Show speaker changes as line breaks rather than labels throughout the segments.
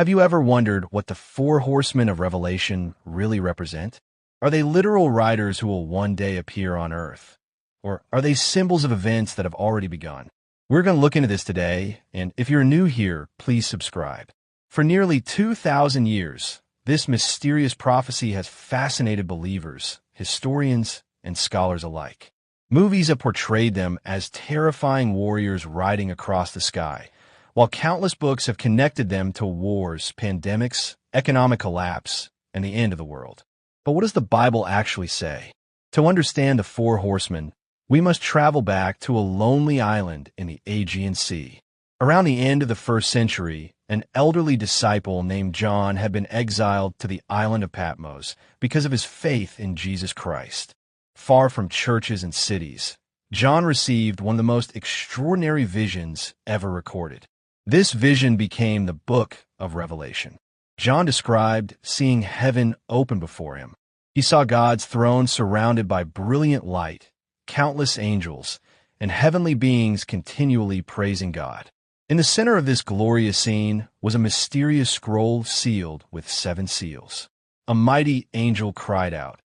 Have you ever wondered what the four horsemen of Revelation really represent? Are they literal riders who will one day appear on earth? Or are they symbols of events that have already begun? We're going to look into this today, and if you're new here, please subscribe. For nearly 2,000 years, this mysterious prophecy has fascinated believers, historians, and scholars alike. Movies have portrayed them as terrifying warriors riding across the sky, while countless books have connected them to wars, pandemics, economic collapse, and the end of the world. But what does the Bible actually say? To understand the four horsemen, we must travel back to a lonely island in the Aegean Sea. Around the end of the first century, an elderly disciple named John had been exiled to the island of Patmos because of his faith in Jesus Christ. Far from churches and cities, John received one of the most extraordinary visions ever recorded. This vision became the book of Revelation. John described seeing heaven open before him. He saw God's throne surrounded by brilliant light, countless angels, and heavenly beings continually praising God. In the center of this glorious scene was a mysterious scroll sealed with 7 seals. A mighty angel cried out,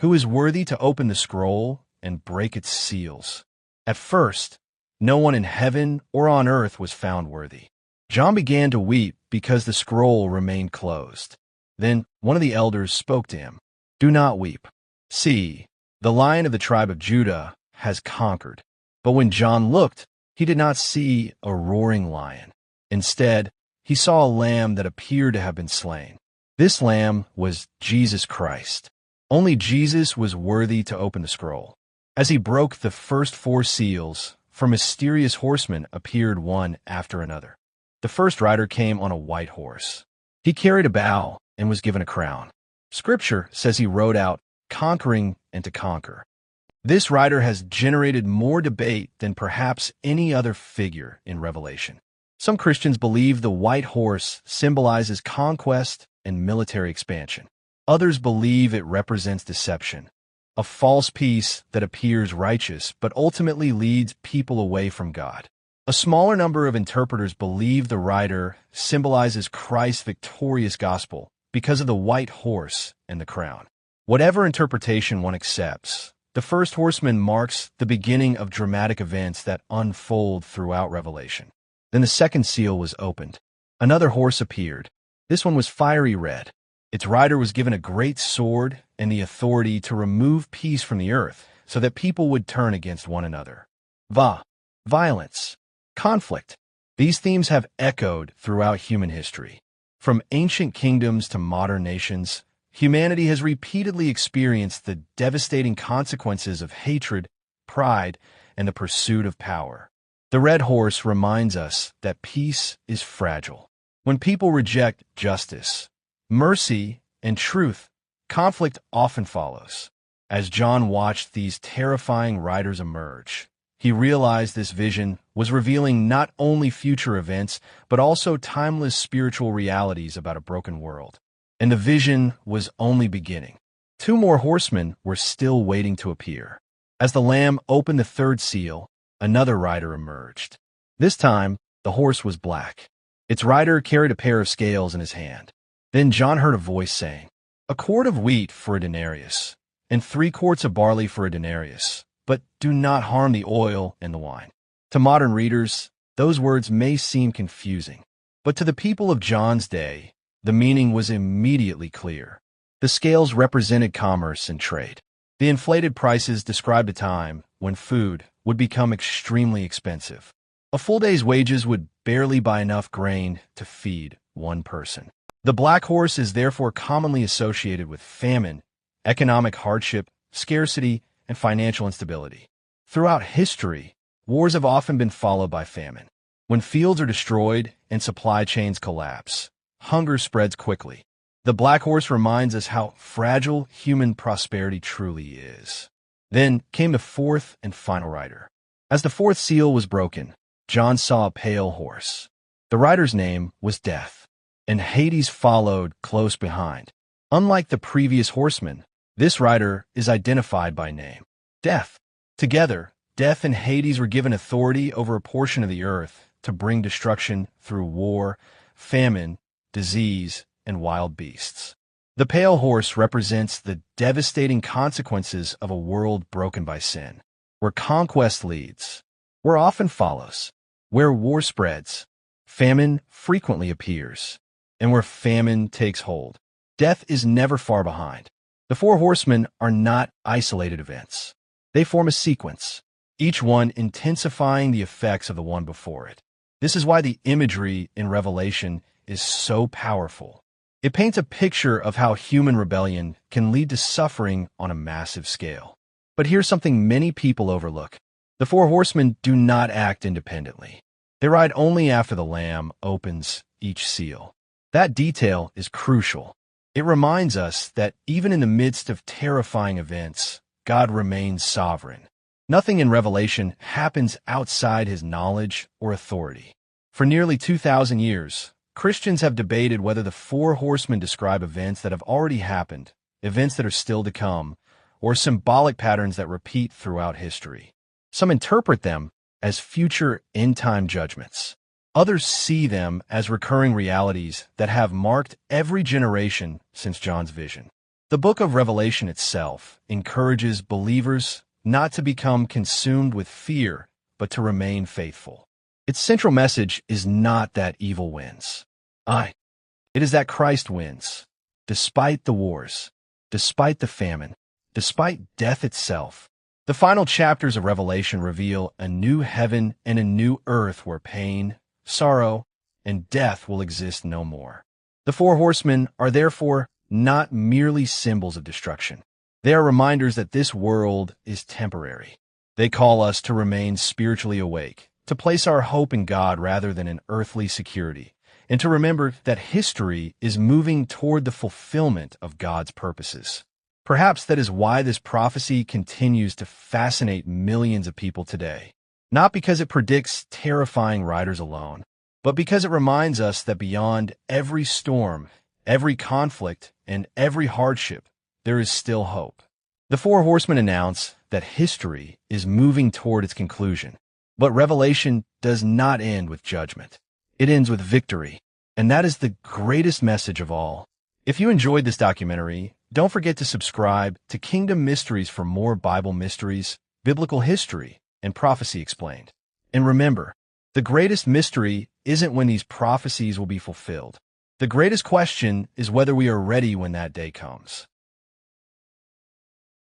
"Who is worthy to open the scroll and break its seals?" At first, no one in heaven or on earth was found worthy. John began to weep because the scroll remained closed. Then one of the elders spoke to him. "Do not weep. See, the Lion of the tribe of Judah has conquered." But when John looked, he did not see a roaring lion. Instead, he saw a lamb that appeared to have been slain. This lamb was Jesus Christ. Only Jesus was worthy to open the scroll. As he broke the first 4 seals, 4 mysterious horsemen appeared one after another. The first rider came on a white horse. He carried a bow and was given a crown. Scripture says he rode out, conquering and to conquer. This rider has generated more debate than perhaps any other figure in Revelation. Some Christians believe the white horse symbolizes conquest and military expansion. Others believe it represents deception, a false peace that appears righteous but ultimately leads people away from God. A smaller number of interpreters believe the rider symbolizes Christ's victorious gospel because of the white horse and the crown. Whatever interpretation one accepts, the first horseman marks the beginning of dramatic events that unfold throughout Revelation. Then the second seal was opened. Another horse appeared. This one was fiery red. Its rider was given a great sword and the authority to remove peace from the earth so that people would turn against one another. Violence, conflict. These themes have echoed throughout human history. From ancient kingdoms to modern nations, humanity has repeatedly experienced the devastating consequences of hatred, pride, and the pursuit of power. The red horse reminds us that peace is fragile. When people reject justice, mercy, and truth, conflict often follows. As John watched these terrifying riders emerge, he realized this vision was revealing not only future events, but also timeless spiritual realities about a broken world. And the vision was only beginning. 2 more horsemen were still waiting to appear. As the Lamb opened the 3rd seal, another rider emerged. This time, the horse was black. Its rider carried a pair of scales in his hand. Then John heard a voice saying, "A quart of wheat for a denarius, and 3 quarts of barley for a denarius, but do not harm the oil and the wine." To modern readers, those words may seem confusing, but to the people of John's day, the meaning was immediately clear. The scales represented commerce and trade. The inflated prices described a time when food would become extremely expensive. A full day's wages would barely buy enough grain to feed one person. The black horse is therefore commonly associated with famine, economic hardship, scarcity, and financial instability. Throughout history, wars have often been followed by famine. When fields are destroyed and supply chains collapse, hunger spreads quickly. The black horse reminds us how fragile human prosperity truly is. Then came the 4th and final rider. As the 4th seal was broken, John saw a pale horse. The rider's name was Death, and Hades followed close behind. Unlike the previous horseman, this rider is identified by name, Death. Together, Death and Hades were given authority over a portion of the earth to bring destruction through war, famine, disease, and wild beasts. The pale horse represents the devastating consequences of a world broken by sin, where conquest leads, where often follows, where war spreads, famine frequently appears, and where famine takes hold. Death is never far behind. The four horsemen are not isolated events. They form a sequence, each one intensifying the effects of the one before it. This is why the imagery in Revelation is so powerful. It paints a picture of how human rebellion can lead to suffering on a massive scale. But here's something many people overlook. The four horsemen do not act independently. They ride only after the Lamb opens each seal. That detail is crucial. It reminds us that even in the midst of terrifying events, God remains sovereign. Nothing in Revelation happens outside his knowledge or authority. For nearly 2,000 years, Christians have debated whether the four horsemen describe events that have already happened, events that are still to come, or symbolic patterns that repeat throughout history. Some interpret them as future end-time judgments. Others see them as recurring realities that have marked every generation since John's vision. The book of Revelation itself encourages believers not to become consumed with fear, but to remain faithful. Its central message is not that evil wins. It is that Christ wins. Despite the wars, despite the famine, despite death itself, the final chapters of Revelation reveal a new heaven and a new earth where pain, sorrow, and death will exist no more. The four horsemen are therefore not merely symbols of destruction. They are reminders that this world is temporary. They call us to remain spiritually awake, to place our hope in God rather than in earthly security, and to remember that history is moving toward the fulfillment of God's purposes. Perhaps that is why this prophecy continues to fascinate millions of people today. Not because it predicts terrifying riders alone, but because it reminds us that beyond every storm, every conflict, and every hardship, there is still hope. The four horsemen announce that history is moving toward its conclusion, but Revelation does not end with judgment. It ends with victory, and that is the greatest message of all. If you enjoyed this documentary, don't forget to subscribe to Kingdom Mysteries for more Bible mysteries, biblical history, and prophecy explained. And remember, the greatest mystery isn't when these prophecies will be fulfilled. The greatest question is whether we are ready when that day comes.